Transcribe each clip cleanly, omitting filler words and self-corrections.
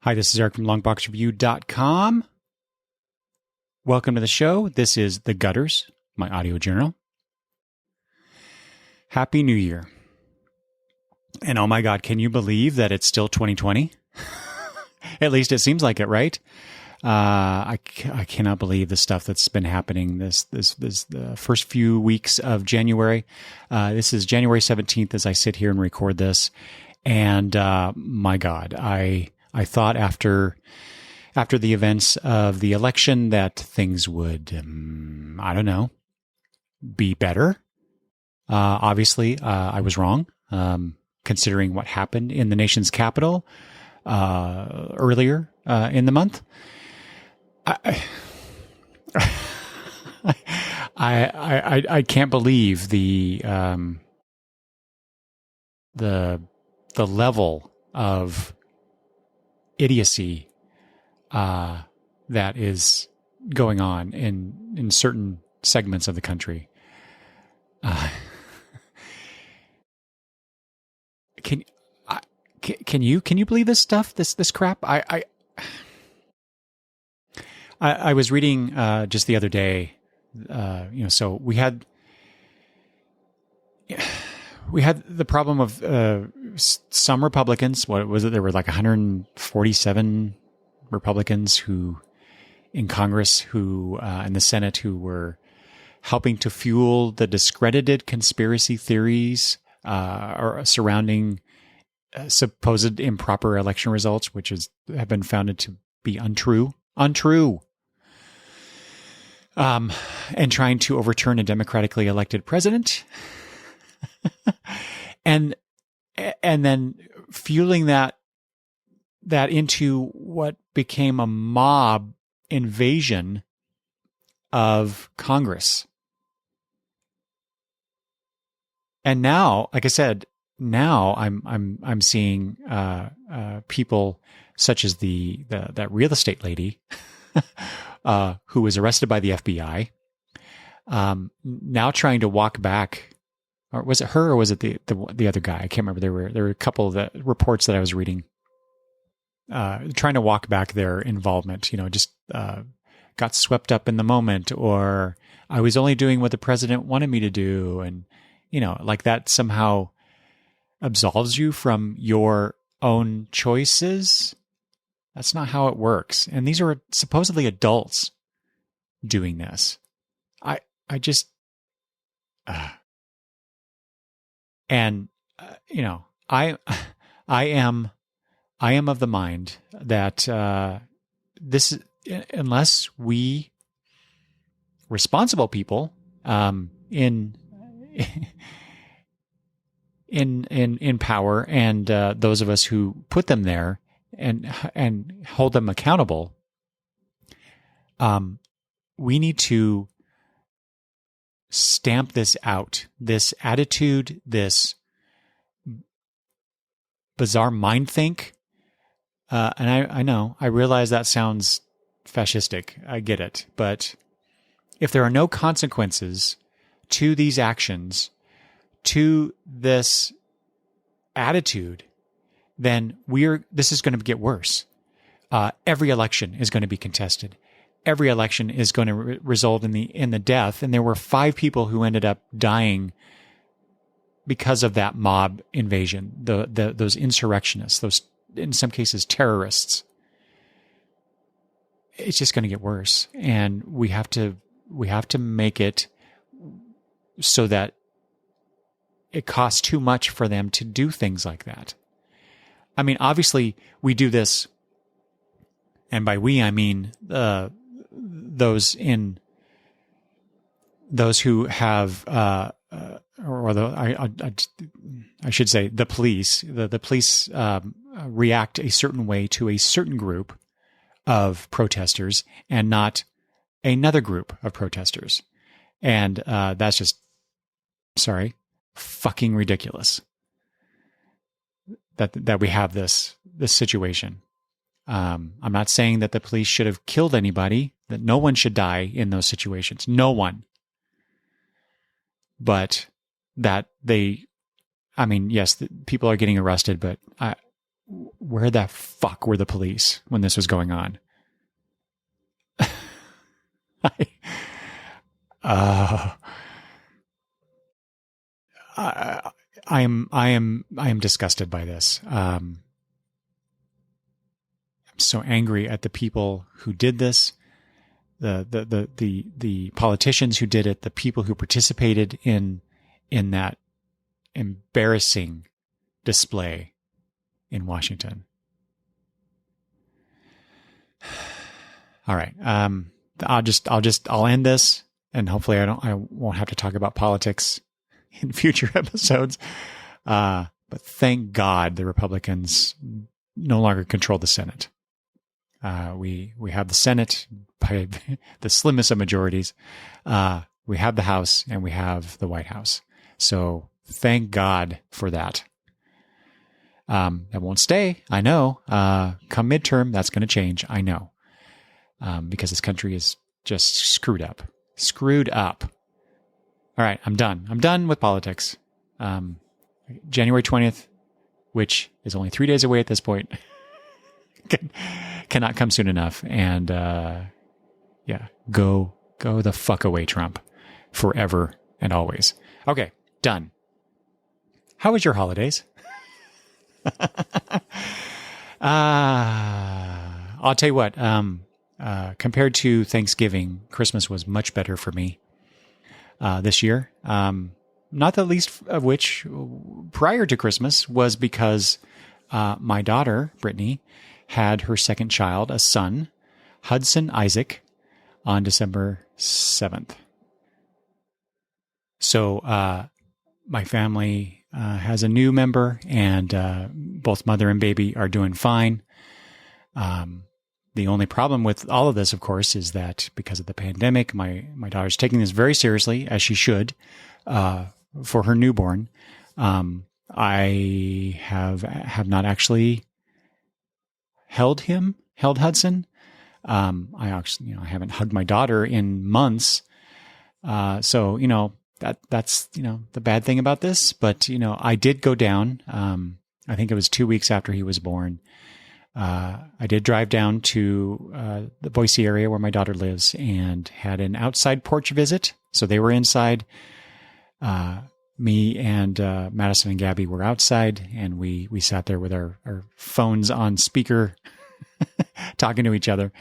Hi, this is Eric from longboxreview.com. Welcome to the show. This is The Gutters, my audio journal. Happy New Year. And oh my God, can you believe that it's still 2020? At least it seems like it, right? I cannot believe the stuff that's been happening this the first few weeks of January. This is January 17th as I sit here and record this. And my God, I thought after the events of the election that things would, I don't know, be better. Obviously, I was wrong, considering what happened in the nation's capital earlier in the month. I can't believe the level of idiocy that is going on in certain segments of the country. Can you believe this stuff? This crap? I was reading just the other day. So we had the problem of some Republicans. What was it? There were like 147 Republicans in Congress in the Senate who were helping to fuel the discredited conspiracy theories surrounding supposed improper election results, which have been founded to be untrue, and trying to overturn a democratically elected president. and then fueling that into what became a mob invasion of Congress. And now, like I said, I'm seeing people such as that real estate lady who was arrested by the FBI, now trying to walk back. Or was it her, or was it the other guy? I can't remember. There were a couple of reports that I was reading, trying to walk back their involvement. Just got swept up in the moment, or I was only doing what the president wanted me to do, and like that somehow absolves you from your own choices. That's not how it works. And these are supposedly adults doing this. I just. And I am of the mind that this, unless we responsible people in power and those of us who put them there and hold them accountable, we need to stamp this out, this attitude, this bizarre mind think. And I realize that sounds fascistic. I get it. But if there are no consequences to these actions, to this attitude, then this is going to get worse. Every election is going to be contested. Every election is going to result in the death. And there were 5 people who ended up dying because of that mob invasion, those insurrectionists, those, in some cases, terrorists. It's just going to get worse. And we have to make it so that it costs too much for them to do things like that. I mean, obviously we do this, and by we, I mean, those who have, I should say, the police. The police react a certain way to a certain group of protesters, and not another group of protesters, and that's just, fucking ridiculous. That we have this situation. I'm not saying that the police should have killed anybody, that no one should die in those situations. No one. But that yes, people are getting arrested, but where the fuck were the police when this was going on? I am disgusted by this. I'm so angry at the people who did this, the politicians who did it, the people who participated in that embarrassing display in Washington. All right. I'll end this, and hopefully I won't have to talk about politics in future episodes. But thank God the Republicans no longer control the Senate. We have the Senate by the slimmest of majorities. We have the House, and we have the White House. So thank God for that. That won't stay. I know. Come midterm, that's going to change. I know. Because this country is just screwed up. Screwed up. All right, I'm done. I'm done with politics. January 20th, which is only 3 days away at this point, cannot come soon enough. And yeah, go the fuck away, Trump, forever and always. Okay, done. How was your holidays? I'll tell you what. Compared to Thanksgiving, Christmas was much better for me this year. Not the least of which, prior to Christmas, was because my daughter, Brittany, had her second child, a son, Hudson Isaac, on December 7th. So my family has a new member, and both mother and baby are doing fine. The only problem with all of this, of course, is that because of the pandemic, my daughter's taking this very seriously, as she should, for her newborn. I have not actually held Hudson. I actually, I haven't hugged my daughter in months. So, that's, the bad thing about this, but, I did go down. I think it was 2 weeks after he was born. I did drive down to the Boise area where my daughter lives and had an outside porch visit. So they were inside. Me and Madison and Gabby were outside, and we sat there with our phones on speaker, talking to each other.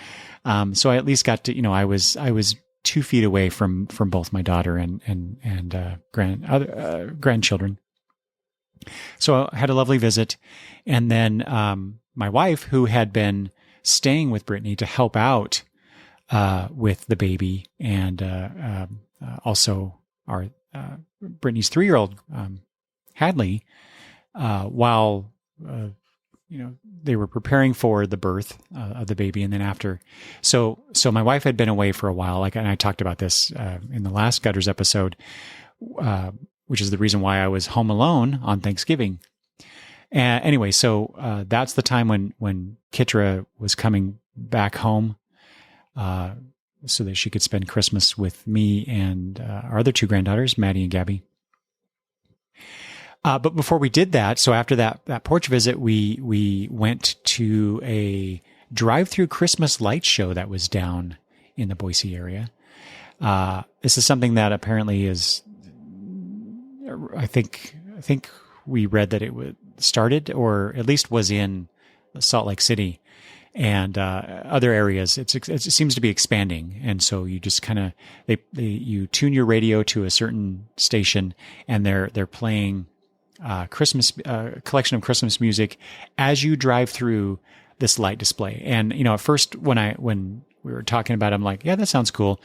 So I at least got to, I was 2 feet away from both my daughter and grandchildren. So I had a lovely visit, and then my wife, who had been staying with Brittany to help out with the baby, and also our Brittany's 3-year-old Hadley, while they were preparing for the birth of the baby, and then after. So my wife had been away for a while, and I talked about this in the last Gutters episode, which is the reason why I was home alone on Thanksgiving. Anyway, so that's the time when Kitra was coming back home, so that she could spend Christmas with me and our other 2 granddaughters, Maddie and Gabby. But before we did that, so after that porch visit, we went to a drive-through Christmas light show that was down in the Boise area. This is something that apparently is, I think we read that it started, or at least was in Salt Lake City and other areas. It seems to be expanding, and so you just kind of you tune your radio to a certain station, and they're playing Christmas collection of Christmas music as you drive through this light display. And at first when we were talking about it, I'm like, yeah, that sounds cool.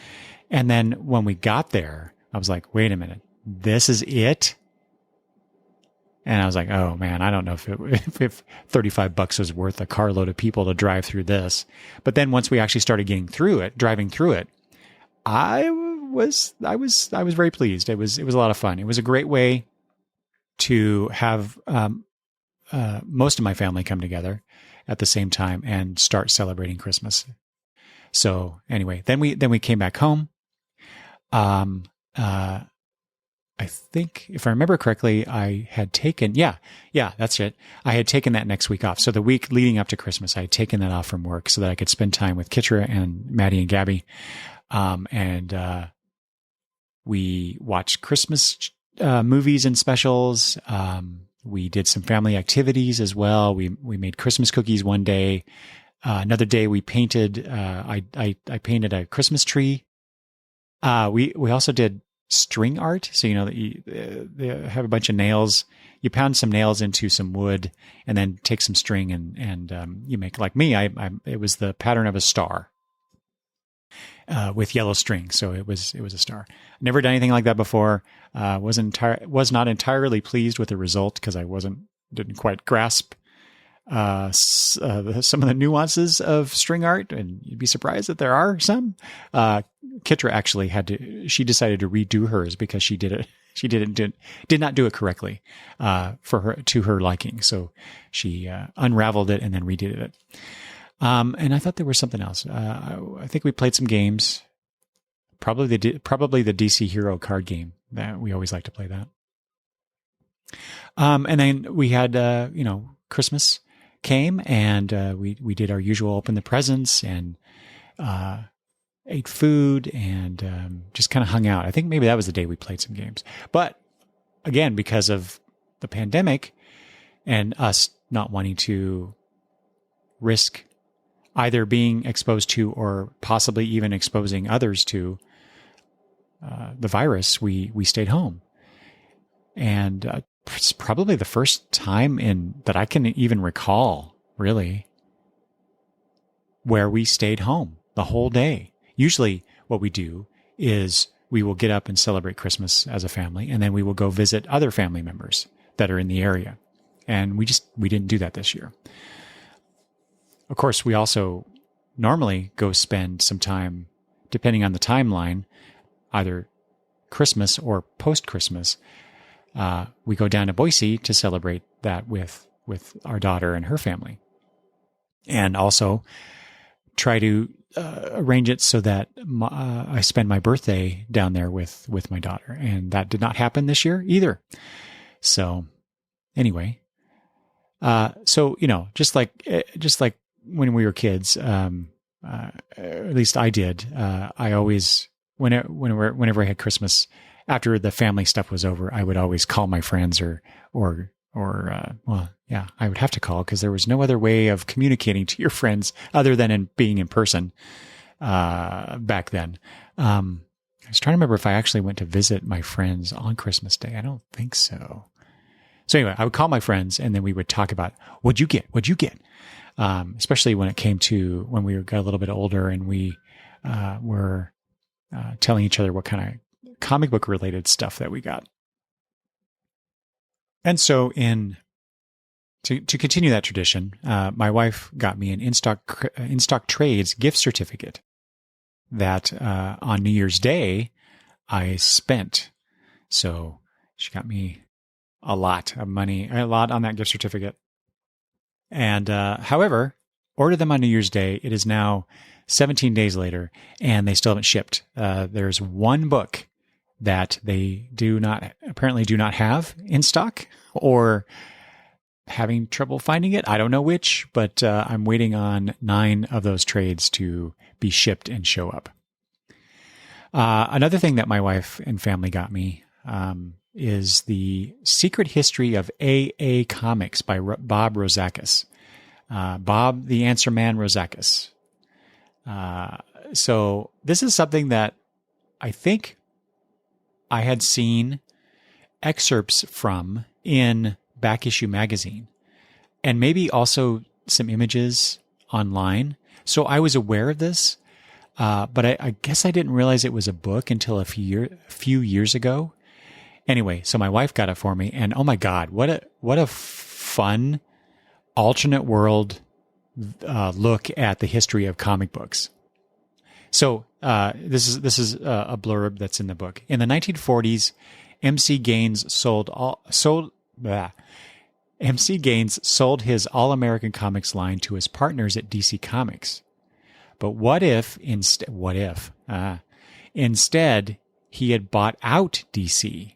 And then when we got there, I was like, wait a minute, this is it? And I was like, oh man, I don't know if $35 was worth a carload of people to drive through this. But then once we actually started driving through it, I was very pleased. It was a lot of fun. It was a great way to have most of my family come together at the same time and start celebrating Christmas. So anyway, then we came back home. I think if I remember correctly, I had taken, that's it. I had taken that next week off. So the week leading up to Christmas, I had taken that off from work so that I could spend time with Kitra and Maddie and Gabby. We watched Christmas movies and specials. We did some family activities as well. We made Christmas cookies one day. Another day we painted, I painted a Christmas tree. We also did string art. So, that they have a bunch of nails. You pound some nails into some wood and then take some string and you make, like me, it was the pattern of a star. With yellow string. So it was a star. Never done anything like that before. Was not entirely pleased with the result because I didn't quite grasp some of the nuances of string art, and you'd be surprised that there are some. Kitra actually she decided to redo hers because she did not do it correctly, to her liking. So she unraveled it and then redid it. And I thought there was something else. I think we played some games, probably the DC Hero card game that we always like to play that. And then we had, Christmas came and, we did our usual open the presents and, ate food and, just kind of hung out. I think maybe that was the day we played some games, but again, because of the pandemic and us not wanting to risk either being exposed to or possibly even exposing others to the virus, we stayed home. And it's probably the first time that I can even recall, really, where we stayed home the whole day. Usually what we do is we will get up and celebrate Christmas as a family, and then we will go visit other family members that are in the area. And we didn't do that this year. Of course, we also normally go spend some time, depending on the timeline, either Christmas or post-Christmas. We go down to Boise to celebrate that with our daughter and her family. And also try to arrange it so that I spend my birthday down there with my daughter. And that did not happen this year either. So anyway, just like when we were kids, at least I did. I always, whenever I had Christmas, after the family stuff was over, I would always call my friends I would have to call because there was no other way of communicating to your friends other than being in person back then. I was trying to remember if I actually went to visit my friends on Christmas Day. I don't think so. So anyway, I would call my friends and then we would talk about, what'd you get? Especially when it came to when we got a little bit older and we were telling each other what kind of comic book related stuff that we got. And so to continue that tradition, my wife got me an in-stock trades gift certificate that on New Year's Day I spent. So she got me a lot of money, a lot on that gift certificate. And however, ordered them on New Year's Day. It is now 17 days later, and they still haven't shipped. There's one book that they apparently do not have in stock, or having trouble finding it. I don't know which, but I'm waiting on 9 of those trades to be shipped and show up. Another thing that my wife and family got me is The Secret History of AA Comics by Bob Rozakis. Bob the Answer Man Rozakis. So this is something that I think I had seen excerpts from in Back Issue Magazine, and maybe also some images online. So I was aware of this, but I guess I didn't realize it was a book until a few years ago. Anyway, so my wife got it for me, and oh my God, what a fun alternate world look at the history of comic books. So this is a blurb that's in the book. In the 1940s, MC Gaines sold his All-American Comics line to his partners at DC Comics. But what if instead he had bought out DC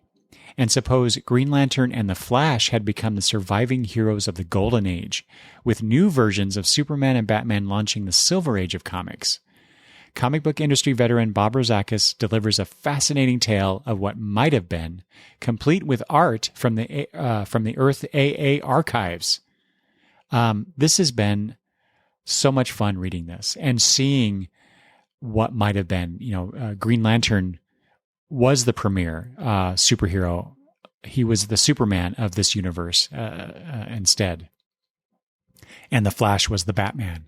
and suppose Green Lantern and the Flash had become the surviving heroes of the Golden Age, with new versions of Superman and Batman launching the Silver Age of comics. Comic book industry veteran Bob Rozakis delivers a fascinating tale of what might have been, complete with art from the Earth AA archives. This has been so much fun reading this and seeing what might have been. Green Lantern was the premier superhero. He was the Superman of this universe instead, and the Flash was the Batman.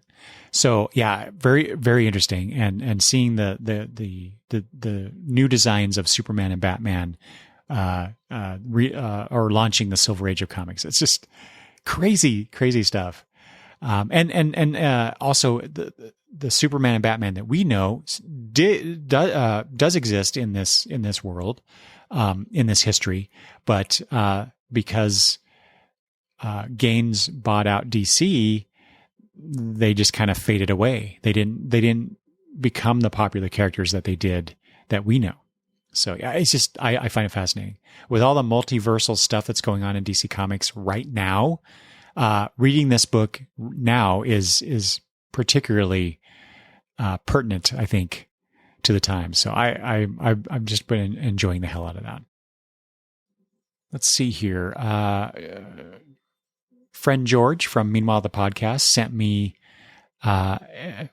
So yeah, very, very interesting, and seeing the new designs of Superman and Batman, or launching the Silver Age of comics. It's just crazy stuff. And also the Superman and Batman that we know does exist in this world, in this history, but because Gaines bought out DC, they just kind of faded away. They didn't become the popular characters that they did that we know. So yeah, it's just, I find it fascinating with all the multiversal stuff that's going on in DC Comics right now. Reading this book now is particularly pertinent, I think, to the time. So I've just been enjoying the hell out of that. Let's see here. Friend George from Meanwhile the Podcast sent me, I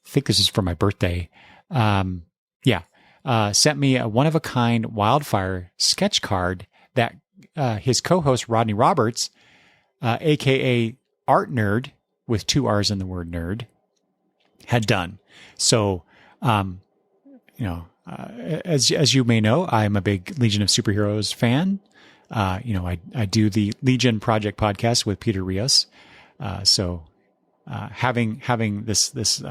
think this is for my birthday. Sent me a one-of-a-kind wildfire sketch card that his co-host Rodney Roberts, aka Art Nerd with 2 R's in the word nerd, had done. So, as you may know, I'm a big Legion of Superheroes fan. I do the Legion Project podcast with Peter Rios. So having this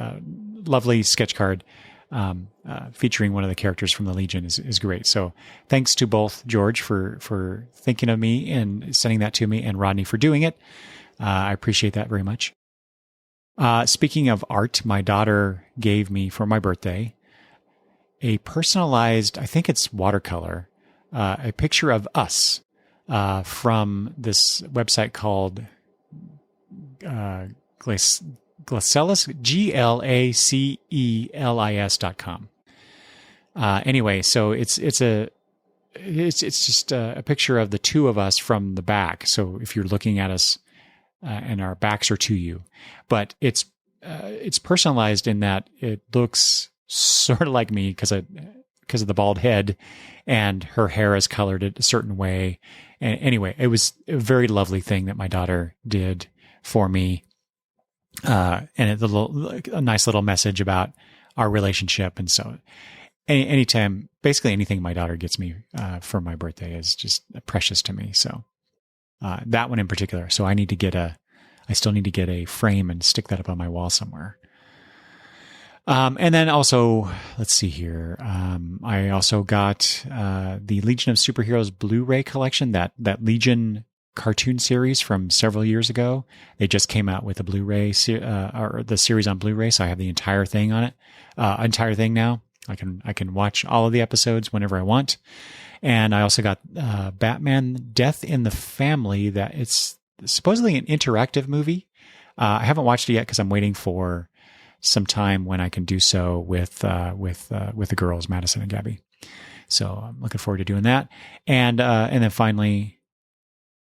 lovely sketch card featuring one of the characters from the Legion is great. So thanks to both George for thinking of me and sending that to me, and Rodney for doing it. I appreciate that very much. Speaking of art, my daughter gave me for my birthday a personalized, I think it's watercolor, a picture of us from this website called Glacelis, GLACELIS.com. Anyway, so it's just a picture of the two of us from the back. So if you're looking at us and our backs are to you, but it's personalized in that it looks sort of like me because of the bald head, and her hair is colored a certain way. And anyway, it was a very lovely thing that my daughter did for me. And a nice little message about our relationship. And so anytime, basically anything my daughter gets me for my birthday is just precious to me. So that one in particular. So I still need to get a frame and stick that up on my wall somewhere. And then also, let's see here. I also got the Legion of Superheroes Blu-ray collection, that Legion cartoon series from several years ago. They just came out with a Blu-ray or the series on Blu-ray, so I have the entire thing on it. Entire thing now. I can watch all of the episodes whenever I want. And I also got Batman: Death in the Family. That it's supposedly an interactive movie. I haven't watched it yet because I'm waiting for some time when I can do so with the girls, Madison and Gabby. So I'm looking forward to doing that. And then finally,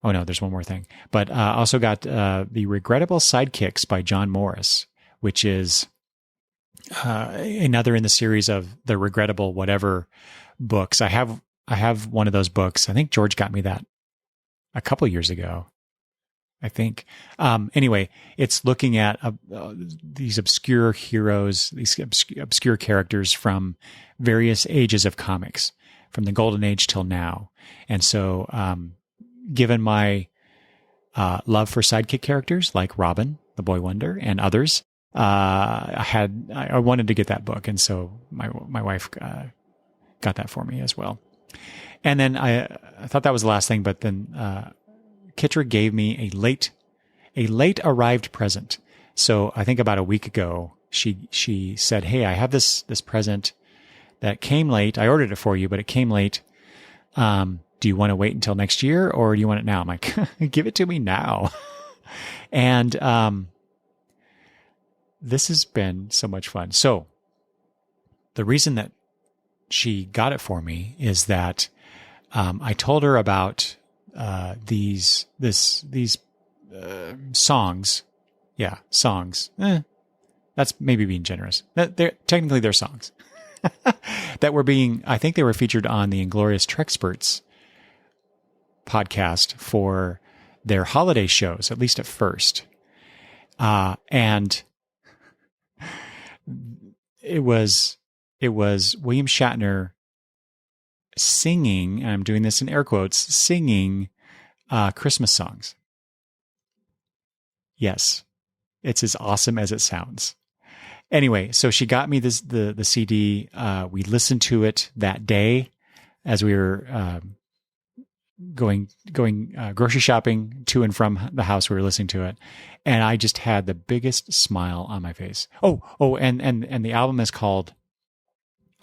oh no, there's one more thing. But also got the Regrettable Sidekicks by John Morris, which is another in the series of the Regrettable Whatever books. I have one of those books. I think George got me that a couple years ago, I think. Anyway, it's looking at these obscure heroes, these obscure characters from various ages of comics, from the Golden Age till now. And so, given my love for sidekick characters like Robin, the Boy Wonder, and others, I wanted to get that book, and so my wife got that for me as well. And then I thought that was the last thing, but then Kitra gave me a late arrived present. So I think about a week ago, she said, "Hey, I have this present that came late. I ordered it for you, but it came late. do you want to wait until next year or do you want it now? I'm like, give it to me now. And this has been so much fun. So the reason that she got it for me is that I told her about these songs. Yeah, songs. That's maybe being generous. Technically, they're songs that were I think they were featured on the Inglorious Trexperts podcast for their holiday shows, at least at first. And it was William Shatner singing, and I'm doing this in air quotes, singing Christmas songs. Yes, it's as awesome as it sounds. Anyway, so she got me the CD. We listened to it that day as we were going grocery shopping to and from the house. We were listening to it, and I just had the biggest smile on my face. And the album is called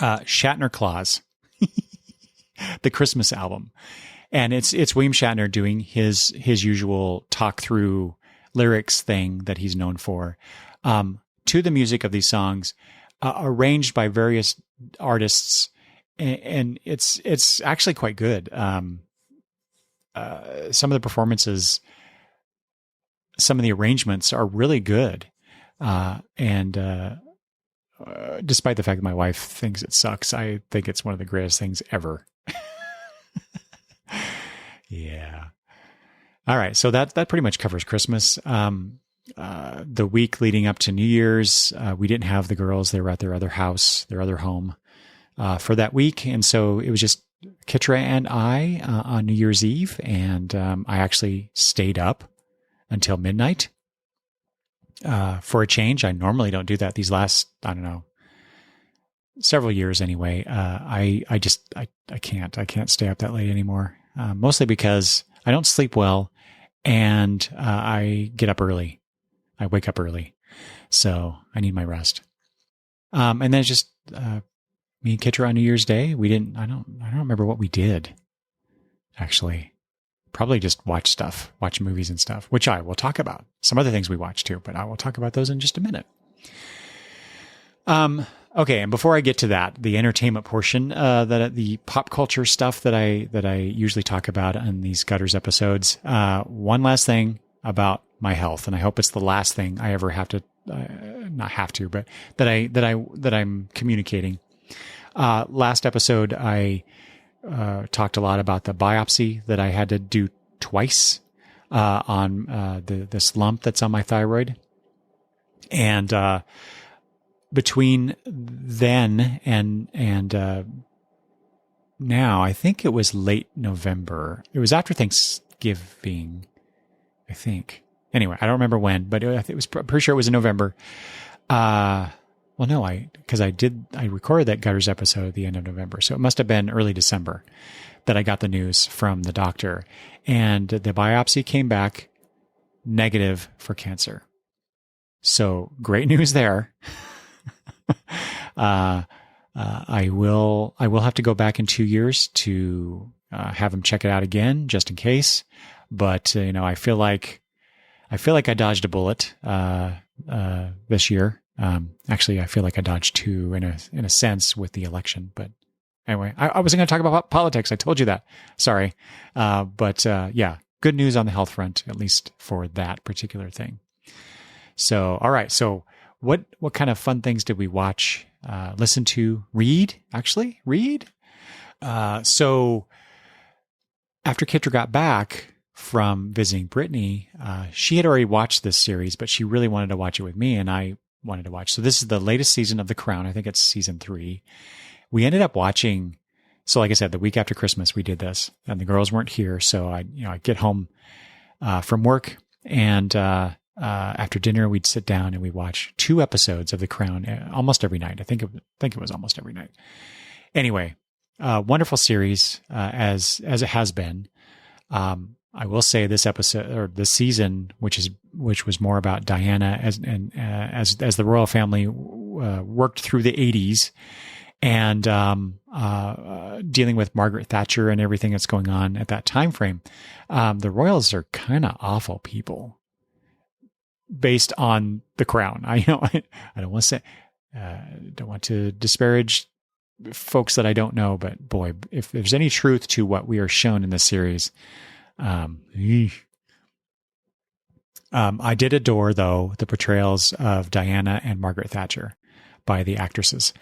Shatner Claus, the Christmas album, and it's William Shatner doing his usual talk through lyrics thing that he's known for, to the music of these songs, arranged by various artists, and it's actually quite good. Some of the performances, some of the arrangements are really good. And despite the fact that my wife thinks it sucks, I think it's one of the greatest things ever. Yeah. All right. So that pretty much covers Christmas. The week leading up to New Year's, we didn't have the girls. They were at their other house, their other home, for that week. And so it was just Kitra and I on New Year's Eve. And I actually stayed up until midnight for a change. I normally don't do that these last, I don't know, several years anyway. I can't stay up that late anymore. Mostly because I don't sleep well and I get up early. I wake up early. So I need my rest. And then it's just me and Kitra on New Year's Day. I don't remember what we did, actually. Probably just watch movies and stuff, which I will talk about. Some other things we watched too, but I will talk about those in just a minute. Okay, and before I get to that, the entertainment portion, the pop culture stuff that I usually talk about in these Gutters episodes. One last thing about my health, and I hope it's the last thing I ever have to, not have to, but that I'm communicating. Last episode, I talked a lot about the biopsy that I had to do twice on this lump that's on my thyroid, and between then and now, I think it was late November. It was after Thanksgiving, I think. Anyway, I don't remember when, but it was pretty sure it was in November. Well, no, because I recorded that Gutters episode at the end of November. So it must have been early December that I got the news from the doctor. And the biopsy came back negative for cancer. So great news there. I will have to go back in 2 years to have him check it out again, just in case. But I feel like I dodged a bullet this year. Actually, I feel like I dodged two in a sense with the election. But anyway, I wasn't going to talk about politics. I told you that. Sorry. But yeah, good news on the health front, at least for that particular thing. So, all right. So what kind of fun things did we watch, listen to, read? So after Kitra got back from visiting Brittany, she had already watched this series, but she really wanted to watch it with me, and I wanted to watch. So this is the latest season of The Crown. I think it's season 3. We ended up watching. So like I said, the week after Christmas, we did this, and the girls weren't here. So I get home from work, and after dinner, we'd sit down and we'd watch 2 episodes of The Crown almost every night. I think it was almost every night. Anyway, wonderful series as it has been. I will say this episode or this season, which was more about Diana as the royal family worked through the 80s and dealing with Margaret Thatcher and everything that's going on at that time frame. The royals are kind of awful people based on the crown. I don't want to say, don't want to disparage folks that I don't know, but boy, if there's any truth to what we are shown in this series, I did adore, though, the portrayals of Diana and Margaret Thatcher by the actresses.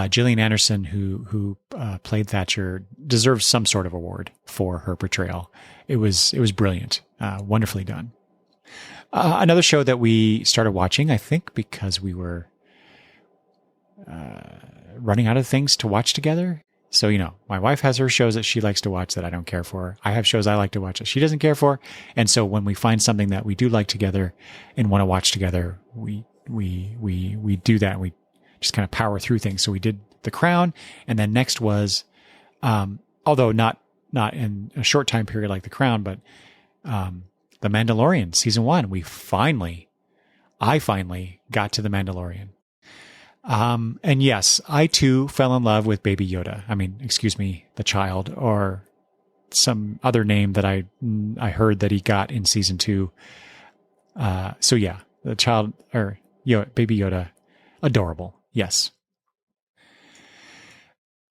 Gillian Anderson, who played Thatcher, deserves some sort of award for her portrayal. It was brilliant, wonderfully done. Another show that we started watching, I think, because we were running out of things to watch together. So, my wife has her shows that she likes to watch that I don't care for. I have shows I like to watch that she doesn't care for. And so when we find something that we do like together and want to watch together, we do that. And we just kind of power through things. So we did The Crown. And then next was, although not in a short time period like The Crown, but, The Mandalorian season 1. I finally got to The Mandalorian. And yes, I too fell in love with Baby Yoda. I mean, excuse me, the child, or some other name that I heard that he got in season 2. So yeah, the child, or Baby Yoda, adorable. Yes.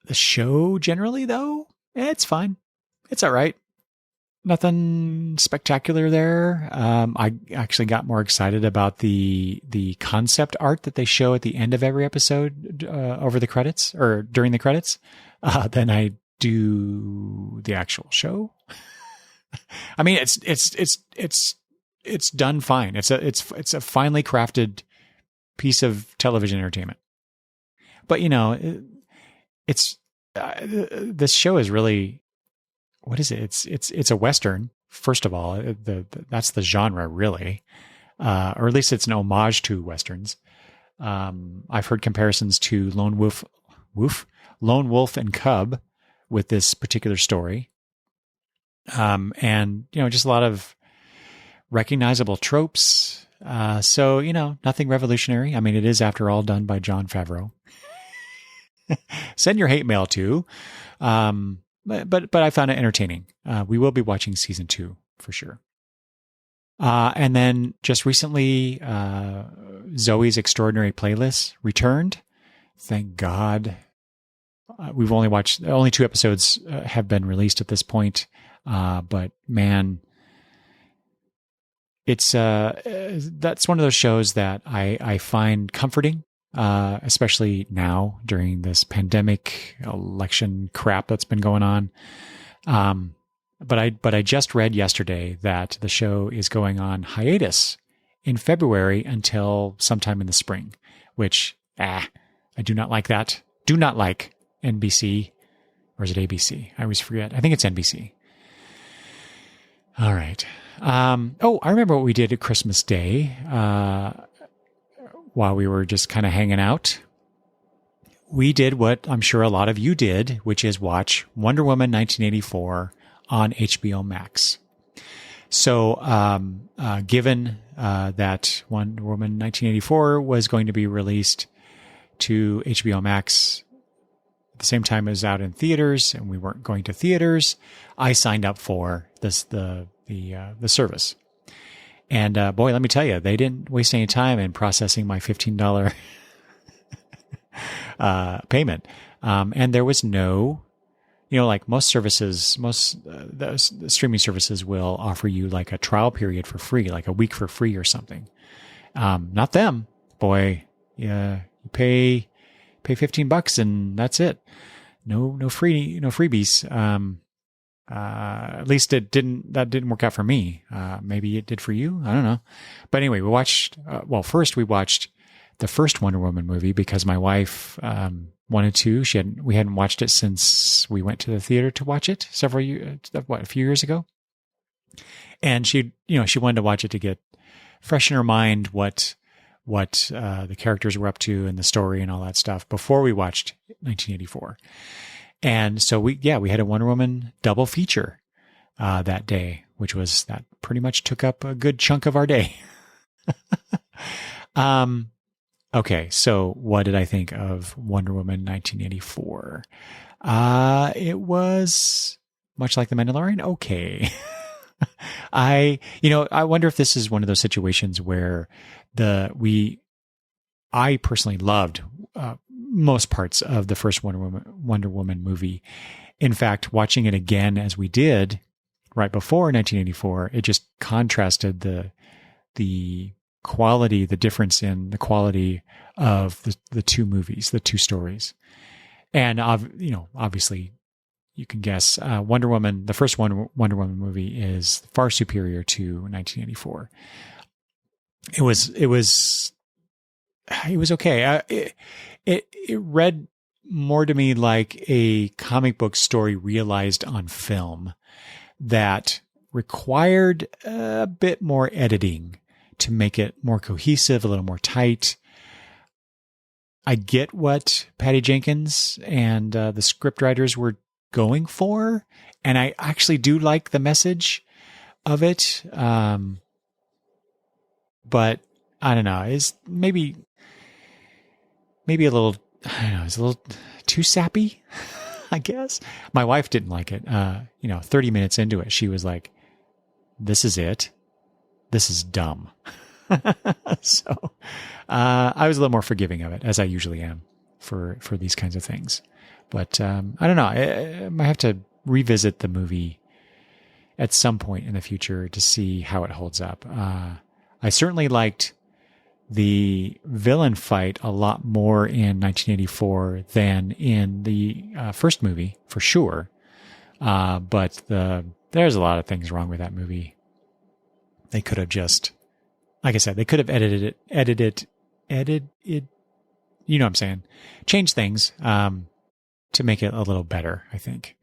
The show generally, though, it's fine. It's all right. Nothing spectacular there. I actually got more excited about the concept art that they show at the end of every episode over the credits or during the credits than I do the actual show. I mean, it's done fine. It's a finely crafted piece of television entertainment. But this show is really. What is it? It's a Western. First of all, that's the genre, really, or at least it's an homage to Westerns. I've heard comparisons to Lone Wolf and Cub with this particular story, and just a lot of recognizable tropes. So nothing revolutionary. I mean, it is, after all, done by Jon Favreau. Send your hate mail to. But I found it entertaining. We will be watching season 2 for sure. And then just recently, Zoe's Extraordinary Playlist returned. Thank God. We've only 2 episodes have been released at this point. But man, it's that's one of those shows that I find comforting. Especially now during this pandemic election crap that's been going on. But I just read yesterday that the show is going on hiatus in February until sometime in the spring, which, I do not like that. Do not like NBC, or is it ABC? I always forget. I think it's NBC. All right. I remember what we did at Christmas Day, while we were just kind of hanging out. We did what I'm sure a lot of you did, which is watch Wonder Woman 1984 on HBO Max. So, given that Wonder Woman 1984 was going to be released to HBO Max at the same time it was out in theaters, and we weren't going to theaters, I signed up for the service. And boy, let me tell you, they didn't waste any time in processing my $15 payment. And there was no, like most services, the streaming services will offer you like a trial period for free, like a week for free or something. Not them. Boy, yeah, you pay $15 and that's it. No freebies. At least that didn't work out for me. Maybe it did for you. I don't know. But anyway, we watched, first we watched the first Wonder Woman movie because my wife, wanted to. We hadn't watched it since we went to the theater to watch it a few years ago. And she wanted to watch it to get fresh in her mind what the characters were up to and the story and all that stuff before we watched 1984. And so we had a Wonder Woman double feature that day, that pretty much took up a good chunk of our day. Okay, so what did I think of Wonder Woman 1984? It was much like The Mandalorian. Okay. I wonder if this is one of those situations where I personally loved most parts of the first Wonder Woman movie. In fact, watching it again as we did right before 1984, it just contrasted the quality, the difference in the quality of the two movies, the two stories. And obviously, you can guess Wonder Woman. The first Wonder Woman movie is far superior to 1984. It was okay. It read more to me like a comic book story realized on film that required a bit more editing to make it more cohesive, a little more tight. I get what Patty Jenkins and the scriptwriters were going for, and I actually do like the message of it. But I don't know, it's maybe a little, I don't know, it's a little too sappy, I guess. My wife didn't like it. 30 minutes into it, she was like, "This is it. This is dumb." So I was a little more forgiving of it, as I usually am for these kinds of things. But I don't know. I might have to revisit the movie at some point in the future to see how it holds up. I certainly liked the villain fight a lot more in 1984 than in the first movie, for sure. But there's a lot of things wrong with that movie. They could have just, like I said, they could have edited it, you know what I'm saying? Change things to make it a little better, I think.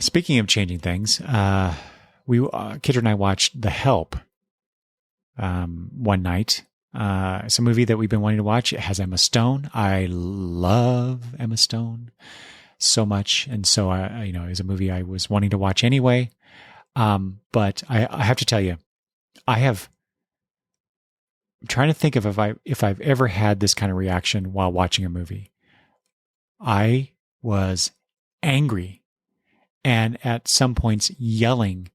Speaking of changing things, Kidra and I watched The Help one night. It's a movie that we've been wanting to watch. It has Emma Stone. I love Emma Stone so much. And so, it was a movie I was wanting to watch anyway. But I have to tell you, I'm trying to think of if I've ever had this kind of reaction while watching a movie. I was angry and at some points yelling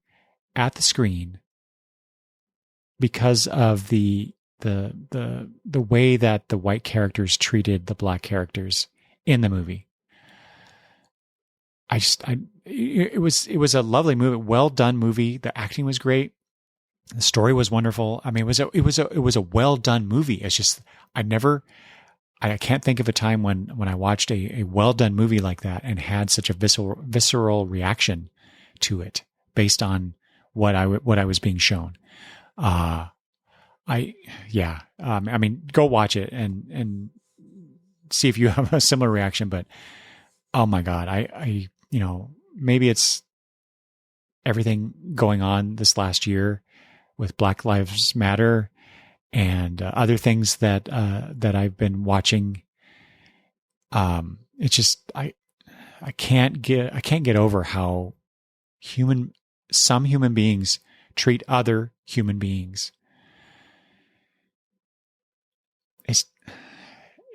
at the screen because of the way that the white characters treated the black characters in the movie. It was a lovely movie, well done movie. The acting was great. The story was wonderful. I mean, it was a well done movie. It's just I can't think of a time when I watched a well done movie like that and had such a visceral reaction to it based on what I was being shown. I mean, go watch it and see if you have a similar reaction. But oh my God, I maybe it's everything going on this last year with Black Lives Matter and other things that I've been watching. It's just I can't get over how some human beings treat other human beings.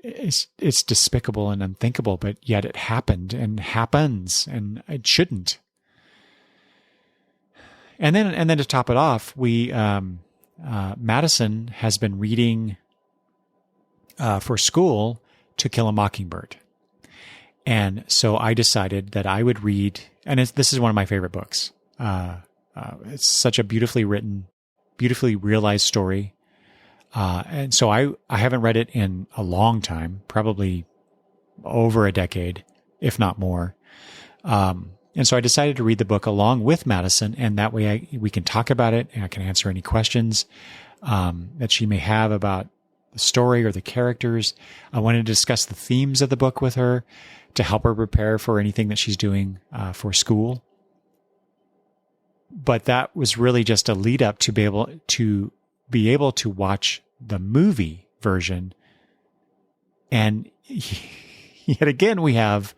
It's despicable and unthinkable, but yet it happened and happens, and it shouldn't. And then to top it off, we Madison has been reading for school To Kill a Mockingbird, and so I decided that I would read. And this is one of my favorite books. It's such a beautifully written, beautifully realized story. And so I haven't read it in a long time, probably over a decade, if not more. And so I decided to read the book along with Madison, and that way we can talk about it, and I can answer any questions that she may have about the story or the characters. I wanted to discuss the themes of the book with her to help her prepare for anything that she's doing for school. But that was really just a lead up to be able to watch the movie version. And yet again, we have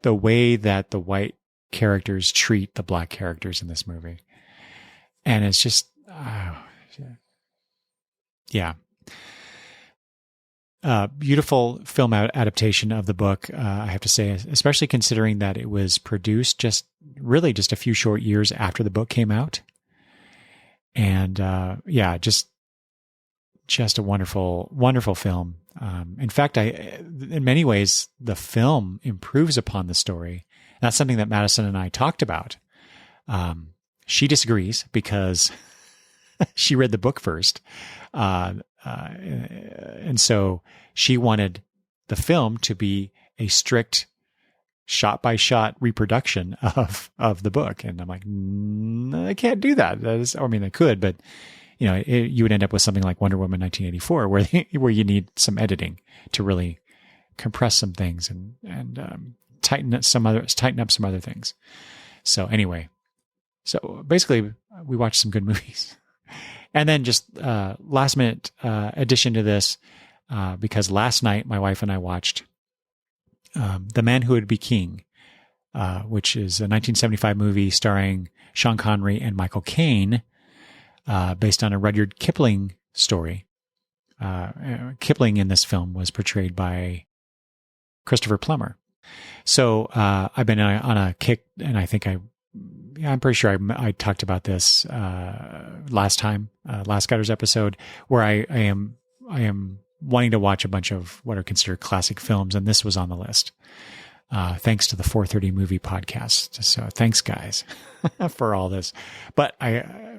the way that the white characters treat the black characters in this movie. And it's just, Yeah. Beautiful film adaptation of the book, I have to say, especially considering that it was produced just a few short years after the book came out. And yeah, just a wonderful, wonderful film. In fact, in many ways, the film improves upon the story. That's something that Madison and I talked about. She disagrees because she read the book first. And so she wanted the film to be a strict shot by shot reproduction of the book. And I'm like, I can't do that. I mean, I could, but you would end up with something like Wonder Woman 1984, where you need some editing to really compress some things and tighten up some other things. So anyway, so basically we watched some good movies. And then just last minute addition to this, because last night my wife and I watched The Man Who Would Be King, which is a 1975 movie starring Sean Connery and Michael Caine, based on a Rudyard Kipling story. Kipling in this film was portrayed by Christopher Plummer. So I've been on a kick, and I think I'm pretty sure I talked about this last Gutters episode, where I am wanting to watch a bunch of what are considered classic films, and this was on the list. Thanks to the 430 Movie Podcast. So thanks, guys, for all this. But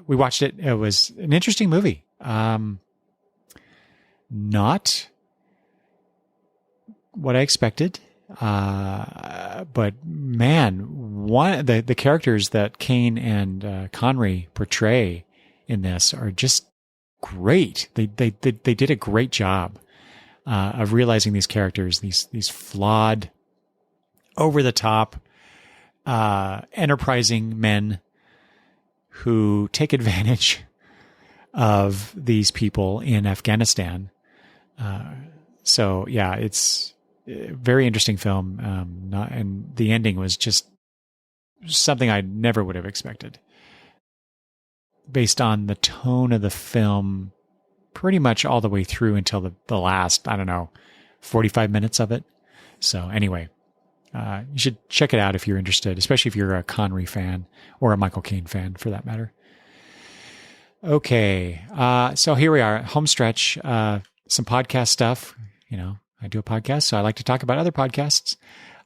we watched it. It was an interesting movie. Not what I expected. But man, the characters that Caine and Connery portray in this are just great. They did a great job of realizing these characters, these flawed, over the top, enterprising men who take advantage of these people in Afghanistan. So yeah, it's a very interesting film. And the ending was just something I never would have expected, based on the tone of the film, pretty much all the way through until the last, 45 minutes of it. So anyway, you should check it out if you're interested, especially if you're a Connery fan or a Michael Caine fan for that matter. Okay. So here we are, home stretch, some podcast stuff. I do a podcast, so I like to talk about other podcasts.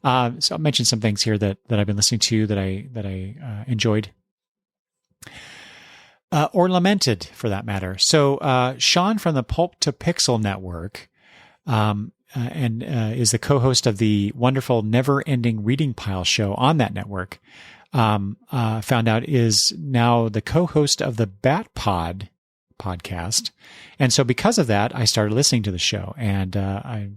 So I'll mention some things here that I've been listening to that I enjoyed. Or lamented, for that matter. So Sean from the Pulp to Pixel Network, and is the co-host of the wonderful Never Ending Reading Pile show on that network, found out is now the co-host of the Bat Pod podcast. And so because of that, I started listening to the show, and I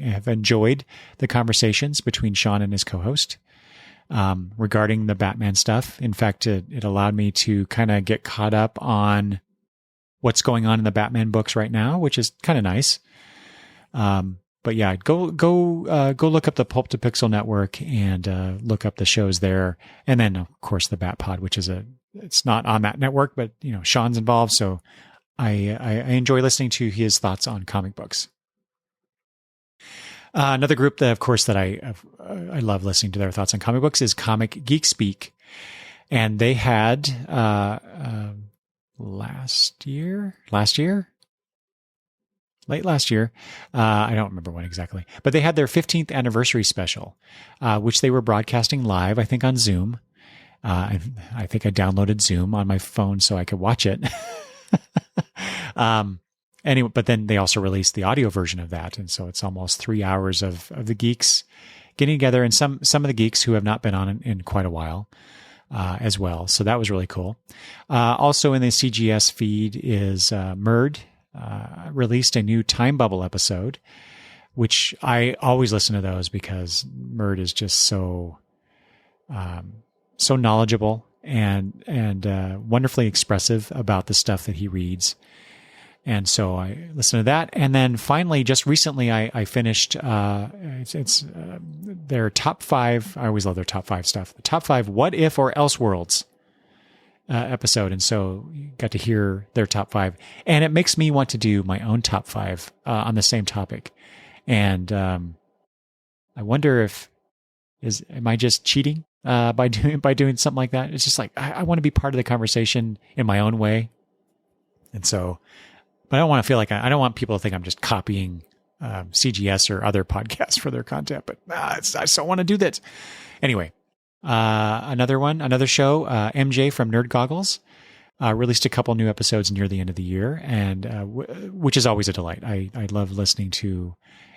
have enjoyed the conversations between Sean and his co-host regarding the Batman stuff. In fact, it allowed me to kind of get caught up on what's going on in the Batman books right now, which is kind of nice. But yeah, go look up the Pulp to Pixel Network and look up the shows there. And then of course the Bat Pod, which is it's not on that network, but Sean's involved. So I enjoy listening to his thoughts on comic books. Another group that, of course, that I love listening to their thoughts on comic books is Comic Geek Speak. And they had, late last year. I don't remember when exactly, but they had their 15th anniversary special, which they were broadcasting live, I think on Zoom. I think I downloaded Zoom on my phone so I could watch it. Anyway, but then they also released the audio version of that. And so it's almost 3 hours of the geeks getting together, and some of the geeks who have not been on in quite a while as well. So that was really cool. Also in the CGS feed is Murd released a new Time Bubble episode, which I always listen to those because Murd is just so knowledgeable and wonderfully expressive about the stuff that he reads. And so I listened to that. And then finally, just recently, I finished, it's their top 5. I always love their top 5 stuff. The top 5 what if or else worlds. episode, and so you got to hear their top 5, and it makes me want to do my own top 5 on the same topic. And I wonder am I just cheating by doing something like that? It's just like I want to be part of the conversation in my own way, and so, but I don't want to feel like I don't want people to think I'm just copying CGS or other podcasts for their content. But I still want to do that anyway. Another show, MJ from Nerd Goggles, released a couple new episodes near the end of the year, and which is always a delight. I love listening to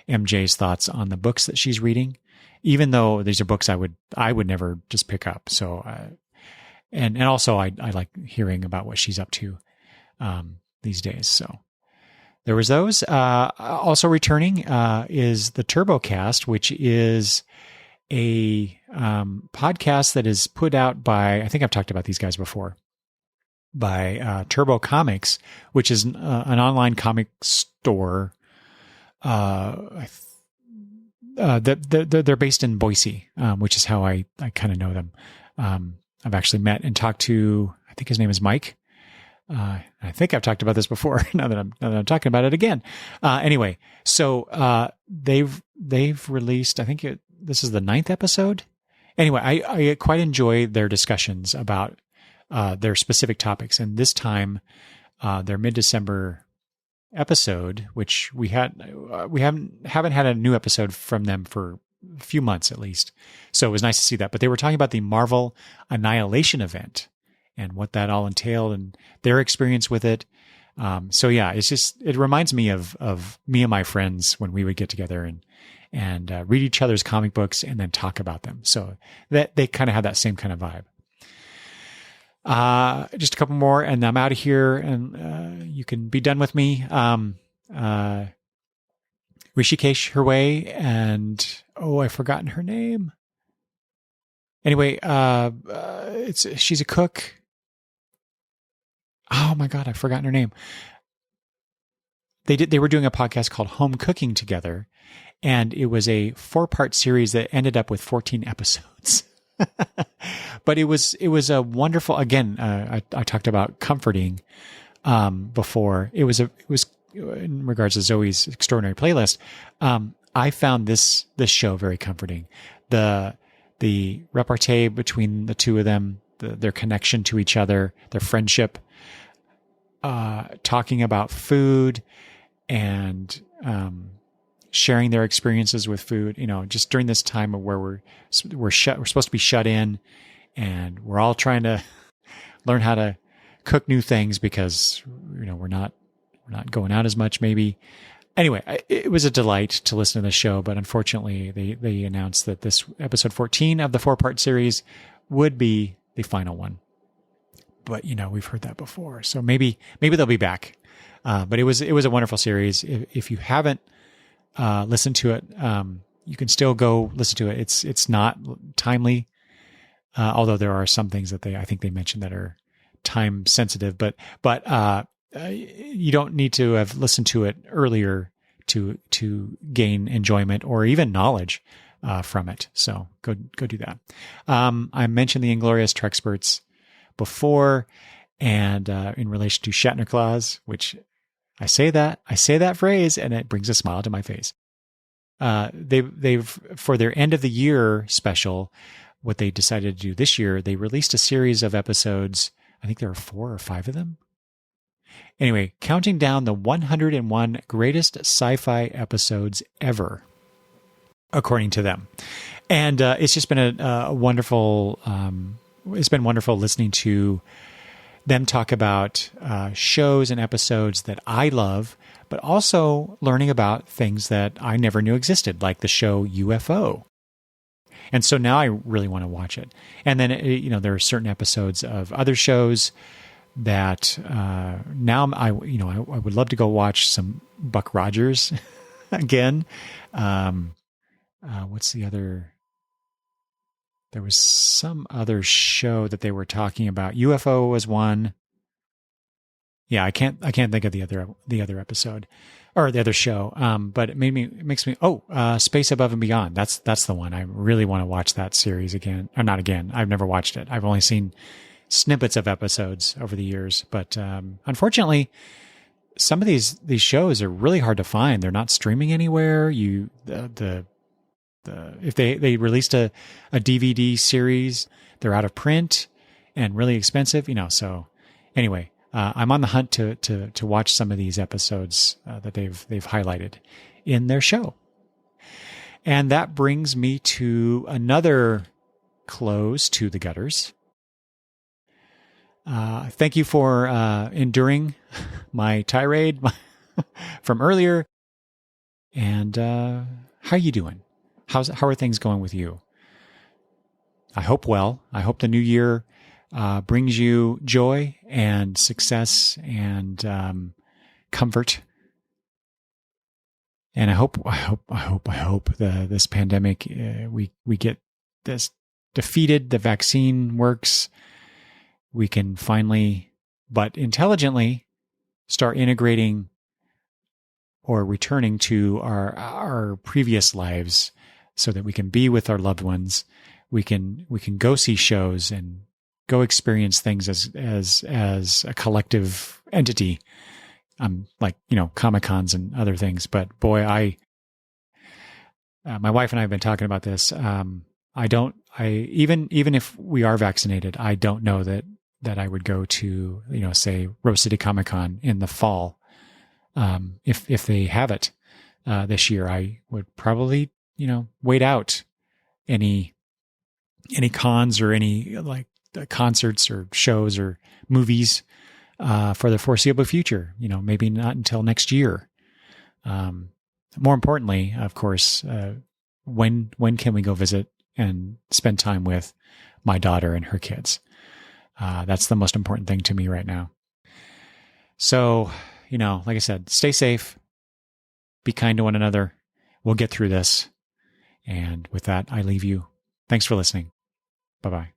MJ's thoughts on the books that she's reading, even though these are books I would never just pick up. So, and also I like hearing about what she's up to these days. So there was those. Also returning is the TurboCast, which is a podcast that is put out by, I think I've talked about these guys before, by Turbo Comics, which is an online comic store. They're based in Boise, which is how I kind of know them. I've actually met and talked to, I think his name is Mike. I think I've talked about this before. now that I'm talking about it again. Anyway, so they've released, I think this is the 9th episode. Anyway, I quite enjoy their discussions about their specific topics, and this time their mid-December episode, which we haven't had a new episode from them for a few months at least, so it was nice to see that. But they were talking about the Marvel Annihilation event and what that all entailed and their experience with it. So yeah, it reminds me of me and my friends when we would get together and read each other's comic books and then talk about them. So that they kind of have that same kind of vibe. Just a couple more and I'm out of here, and you can be done with me. Rishikesh Hirway and I've forgotten her name. Anyway, she's a cook. Oh my God, I've forgotten her name. They were doing a podcast called Home Cooking together, and it was a 4-part series that ended up with 14 episodes. But it was a wonderful, again, I talked about comforting before. It was in regards to Zoe's extraordinary playlist. I found this show very comforting. The repartee between the two of them, their connection to each other, their friendship, talking about food and sharing their experiences with food, just during this time of where we're supposed to be shut in, and we're all trying to learn how to cook new things because we're not going out as much maybe. Anyway, it was a delight to listen to the show, but unfortunately they announced that this episode 14 of the 4-part series would be the final one. But we've heard that before, so maybe they'll be back. But it was a wonderful series. If you haven't listened to it, you can still go listen to it. It's not timely, although there are some things that I think they mentioned that are time sensitive. But you don't need to have listened to it earlier to gain enjoyment or even knowledge from it. So go do that. I mentioned the Inglorious Trexperts before, and in relation to Shatner Claus, which I say that phrase and it brings a smile to my face. They've for their end of the year special, what they decided to do this year, they released a series of episodes. I think there are 4 or 5 of them. Anyway, counting down the 101 greatest sci-fi episodes ever, according to them. And it's just been a wonderful, it's been wonderful listening to them talk about shows and episodes that I love, but also learning about things that I never knew existed, like the show UFO. And so now I really want to watch it. And then, there are certain episodes of other shows that now I would love to go watch some Buck Rogers again. What's the other? There was some other show that they were talking about. UFO was one. Yeah, I can't think of the other episode or the other show. But it makes me Space Above and Beyond. That's the one. I really want to watch that series again. Or not again. I've never watched it. I've only seen snippets of episodes over the years. But unfortunately, some of these shows are really hard to find. They're not streaming anywhere. If they released a DVD series, they're out of print and really expensive. So anyway, I'm on the hunt to watch some of these episodes that they've highlighted in their show. And that brings me to another close to the gutters. Thank you for enduring my tirade from earlier. And how are you doing? How are things going with you? I hope well. I hope the new year brings you joy and success and comfort. And I hope this pandemic we get this defeated. The vaccine works. We can finally, but intelligently, start integrating or returning to our previous lives, so that we can be with our loved ones. We can go see shows and go experience things as a collective entity. Like, Comic-Cons and other things. But boy, my wife and I have been talking about this. Even if we are vaccinated, I don't know that I would go to, say Rose City Comic-Con in the fall. If they have it, this year, I would probably, wait out any cons or any like concerts or shows or movies, for the foreseeable future, maybe not until next year. More importantly, of course, when can we go visit and spend time with my daughter and her kids? That's the most important thing to me right now. So, like I said, stay safe, be kind to one another. We'll get through this. And with that, I leave you. Thanks for listening. Bye-bye.